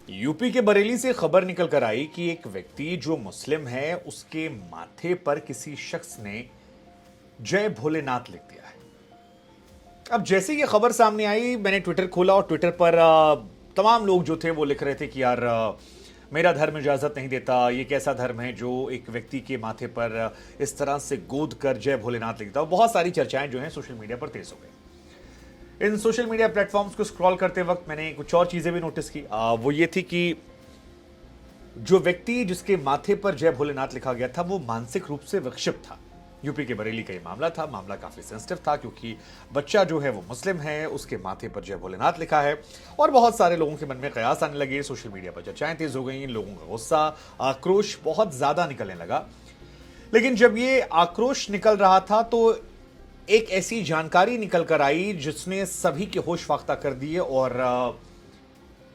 UP के बरेली से खबर निकल कर आई कि एक व्यक्ति जो मुस्लिम है उसके माथे पर किसी शख्स ने जय भोलेनाथ लिख दिया है। अब जैसे ये खबर सामने आई मैंने ट्विटर खोला और ट्विटर पर तमाम लोग जो थे वो लिख रहे थे कि यार मेरा धर्म इजाजत नहीं देता, ये कैसा धर्म है जो एक व्यक्ति के माथे पर इस तरह से गोद कर जय भोलेनाथ लिखता है। बहुत सारी चर्चाएं जो हैं सोशल मीडिया पर तेज हो गई। इन सोशल मीडिया प्लेटफॉर्म्स को स्क्रॉल करते वक्त मैंने कुछ और चीजें भी नोटिस की। वो ये थी कि जो व्यक्ति जिसके माथे पर जय भोलेनाथ लिखा गया था वो मानसिक रूप से विक्षिप्त था। यूपी के बरेली का ये मामला था। मामला काफी सेंसिटिव था क्योंकि बच्चा जो है वो मुस्लिम है, उसके माथे पर जय भोलेनाथ लिखा है और बहुत सारे लोगों के मन में कयास आने लगे। सोशल मीडिया पर चर्चाएं तेज हो गई, लोगों का गुस्सा आक्रोश बहुत ज्यादा निकलने लगा। लेकिन जब ये आक्रोश निकल रहा था तो एक ऐसी जानकारी निकल कर आई जिसने सभी के होश फाख्ता कर दिए और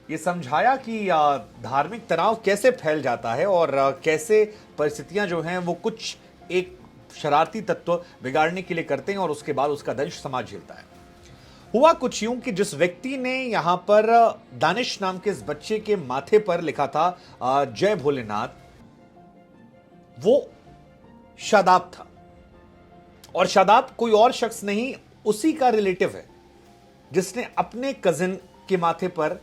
ये समझाया कि धार्मिक तनाव कैसे फैल जाता है और कैसे परिस्थितियां जो हैं वो कुछ एक शरारती तत्व बिगाड़ने के लिए करते हैं और उसके बाद उसका दंश समाज झेलता है। हुआ कुछ यूं कि जिस व्यक्ति ने यहां पर दानिश नाम के इस बच्चे के माथे पर लिखा था जय भोलेनाथ, वो शादाब था। और शादाब कोई और शख्स नहीं, उसी का रिलेटिव है जिसने अपने कजिन के माथे पर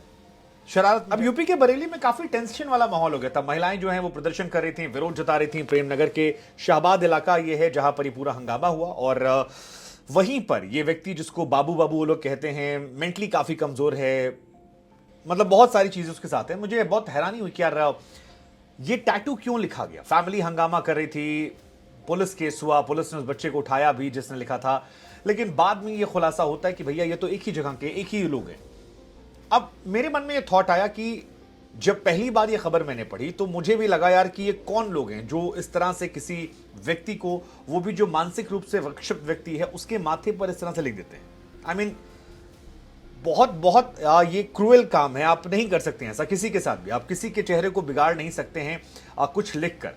शरारत। अब यूपी के बरेली में काफी टेंशन वाला माहौल हो गया था। महिलाएं जो हैं वो प्रदर्शन कर रही थी, विरोध जता रही थी। प्रेमनगर के शाहबाद इलाका ये है जहां पर ये पूरा हंगामा हुआ और वहीं पर ये व्यक्ति जिसको बाबू बाबू वो लोग कहते हैं, मेंटली काफी कमजोर है, मतलब बहुत सारी चीजें उसके साथ है। मुझे बहुत हैरानी हुई कि यार ये टैटू क्यों लिखा गया। फैमिली हंगामा कर रही थी, पुलिस केस हुआ, पुलिस ने उस बच्चे को उठाया भी जिसने लिखा था। लेकिन बाद में ये खुलासा होता है कि भैया ये तो एक ही जगह के एक ही लोग हैं। अब मेरे मन में ये थॉट आया कि जब पहली बार ये खबर मैंने पढ़ी तो मुझे भी लगा यार कि ये कौन लोग हैं जो इस तरह से किसी व्यक्ति को, वो भी जो मानसिक रूप से विक्षिप्त व्यक्ति है, उसके माथे पर इस तरह से लिख देते हैं। आई मीन बहुत बहुत ये क्रूएल काम है। आप नहीं कर सकते हैं ऐसा किसी के साथ भी। आप किसी के चेहरे को बिगाड़ नहीं सकते हैं कुछ लिखकर।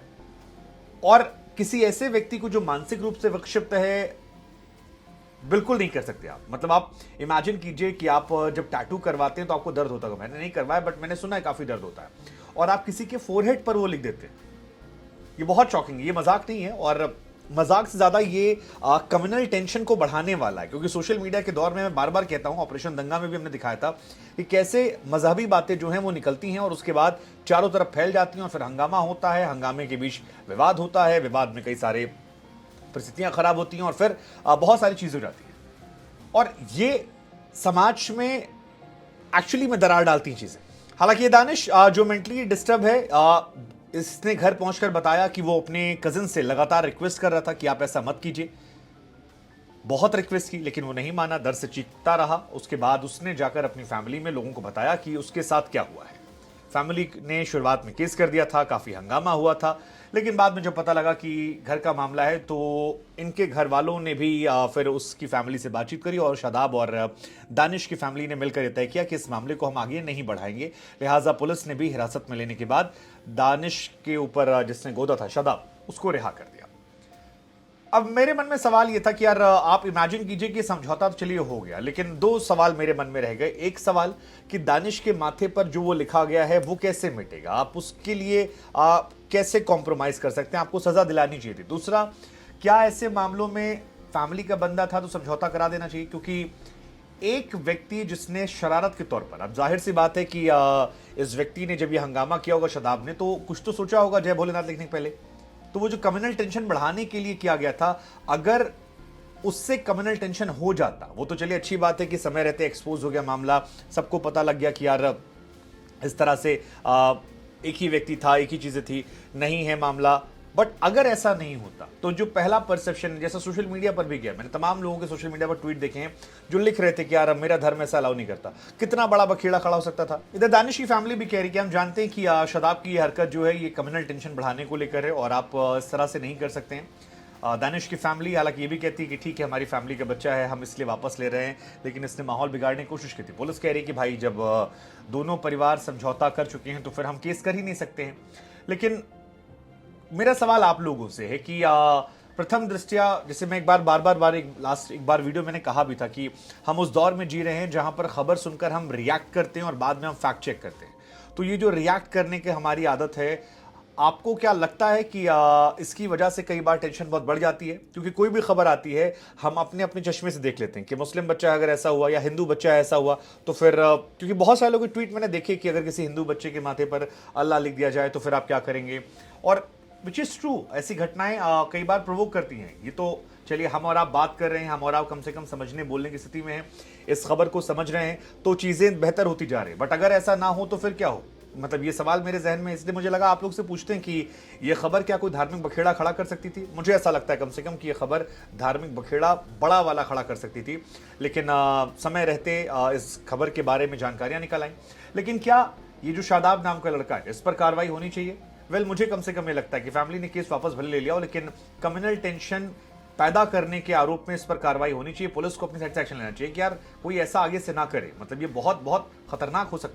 और किसी ऐसे व्यक्ति को जो मानसिक रूप से विक्षिप्त है बिल्कुल नहीं कर सकते आप। मतलब आप इमेजिन कीजिए कि आप जब टैटू करवाते हैं तो आपको दर्द होता है। मैंने नहीं करवाया बट मैंने सुना है काफी दर्द होता है। और आप किसी के फोरहेड पर वो लिख देते हैं, ये बहुत शॉकिंग है। ये मजाक नहीं है और मजाक से ज्यादा ये कम्युनल टेंशन को बढ़ाने वाला है। क्योंकि सोशल मीडिया के दौर में मैं बार बार कहता हूं, ऑपरेशन दंगा में भी हमने दिखाया था कि कैसे मजहबी बातें जो हैं वो निकलती हैं और उसके बाद चारों तरफ फैल जाती हैं और फिर हंगामा होता है, हंगामे के बीच विवाद होता है, विवाद में कई सारे परिस्थितियां खराब होती हैं और फिर बहुत सारी चीजें हो जाती हैं और ये समाज में एक्चुअली में दरार डालती हैं चीजें। हालांकि ये दानिश जो मेंटली डिस्टर्ब है, इसने घर पहुंचकर बताया कि वो अपने कजिन से लगातार रिक्वेस्ट कर रहा था कि आप ऐसा मत कीजिए। बहुत रिक्वेस्ट की लेकिन वो नहीं माना, दर्द से चीखता रहा। उसके बाद उसने जाकर अपनी फैमिली में लोगों को बताया कि उसके साथ क्या हुआ है। फैमिली ने शुरुआत में केस कर दिया था, काफी हंगामा हुआ था। लेकिन बाद में जब पता लगा कि घर का मामला है तो इनके घर वालों ने भी फिर उसकी फैमिली से बातचीत करी और शादाब और दानिश की फैमिली ने मिलकर तय किया कि इस मामले को हम आगे नहीं बढ़ाएंगे। लिहाजा पुलिस ने भी हिरासत में लेने के बाद दानिश के ऊपर जिसने गोदा था शादाब, उसको रिहा कर दिया। अब मेरे मन में सवाल यह था कि यार आप इमेजिन कीजिए कि समझौता तो चलिए हो गया, लेकिन दो सवाल मेरे मन में रह गए। एक सवाल कि दानिश के माथे पर जो वो लिखा गया है वो कैसे मिटेगा, आप उसके लिए कैसे कॉम्प्रोमाइज कर सकते हैं, आपको सजा दिलानी चाहिए थी। दूसरा, क्या ऐसे मामलों में फैमिली का बंदा था तो समझौता करा देना चाहिए? क्योंकि एक व्यक्ति जिसने शरारत के तौर पर, अब जाहिर सी बात है कि इस व्यक्ति ने जब ये हंगामा किया होगा शादाब ने, तो कुछ तो सोचा होगा जय भोलेनाथ लिखने के पहले। तो वो जो कम्युनल टेंशन बढ़ाने के लिए किया गया था, अगर उससे कम्युनल टेंशन हो जाता, वो तो चलिए अच्छी बात है कि समय रहते एक्सपोज हो गया मामला, सबको पता लग गया कि यार इस तरह से एक ही व्यक्ति था, एक ही चीजें थी, नहीं है मामला। बट अगर ऐसा नहीं होता तो जो पहला परसेप्शन, जैसा सोशल मीडिया पर भी गया, मैंने तमाम लोगों के सोशल मीडिया पर ट्वीट देखे हैं जो लिख रहे थे कि यार मेरा धर्म ऐसा अलाउ नहीं करता। कितना बड़ा बखेड़ा खड़ा हो सकता था। इधर दानिश की फैमिली भी कह रही कि हम जानते हैं कि शादाब की हरकत जो है ये कम्युनल टेंशन बढ़ाने को लेकर है और आप इस तरह से नहीं कर सकते हैं। दानिश की फैमिली हालांकि ये भी कहती है कि ठीक है, हमारी फैमिली का बच्चा है, हम इसलिए वापस ले रहे हैं, लेकिन इसने माहौल बिगाड़ने की कोशिश की थी। पुलिस कह रही है कि भाई जब दोनों परिवार समझौता कर चुके हैं तो फिर हम केस कर ही नहीं सकते हैं। लेकिन मेरा सवाल आप लोगों से है कि प्रथम दृष्टया, जैसे मैं एक बार वीडियो मैंने कहा भी था कि हम उस दौर में जी रहे हैं जहां पर खबर सुनकर हम रिएक्ट करते हैं और बाद में हम फैक्ट चेक करते हैं। तो ये जो रिएक्ट करने की हमारी आदत है, आपको क्या लगता है कि इसकी वजह से कई बार टेंशन बहुत बढ़ जाती है? क्योंकि कोई भी खबर आती है, हम अपने अपने चश्मे से देख लेते हैं कि मुस्लिम बच्चा अगर ऐसा हुआ या हिंदू बच्चा ऐसा हुआ, तो फिर क्योंकि बहुत सारे लोगों के ट्वीट मैंने देखे कि अगर किसी हिंदू बच्चे के माथे पर अल्लाह लिख दिया जाए तो फिर आप क्या करेंगे? और विच इज़ ट्रू, ऐसी घटनाएं कई बार प्रोवोक करती हैं। ये तो चलिए, हम और आप बात कर रहे हैं, हम और आप कम से कम समझने बोलने की स्थिति में हैं, इस खबर को समझ रहे हैं, तो चीज़ें बेहतर होती जा रही हैं। बट अगर ऐसा ना हो तो फिर क्या हो? मतलब ये सवाल मेरे जहन में, इसलिए मुझे लगा आप लोग से पूछते हैं कि ये खबर क्या कोई धार्मिक बखेड़ा खड़ा कर सकती थी? मुझे ऐसा लगता है कम से कम कि ये खबर धार्मिक बखेड़ा बड़ा वाला खड़ा कर सकती थी। लेकिन समय रहते इस खबर के बारे में जानकारियां निकल आई। लेकिन क्या ये जो शादाब नाम का लड़का है, इस पर कार्रवाई होनी चाहिए? वेल, मुझे कम से कम ये लगता है कि फैमिली ने केस वापस भले ले लिया हो, लेकिन कम्युनल टेंशन पैदा करने के आरोप में इस पर कार्रवाई होनी चाहिए। पुलिस को अपनी साइड से एक्शन लेना चाहिए कि यार कोई ऐसा आगे से ना करे। मतलब ये बहुत बहुत खतरनाक हो सकता है।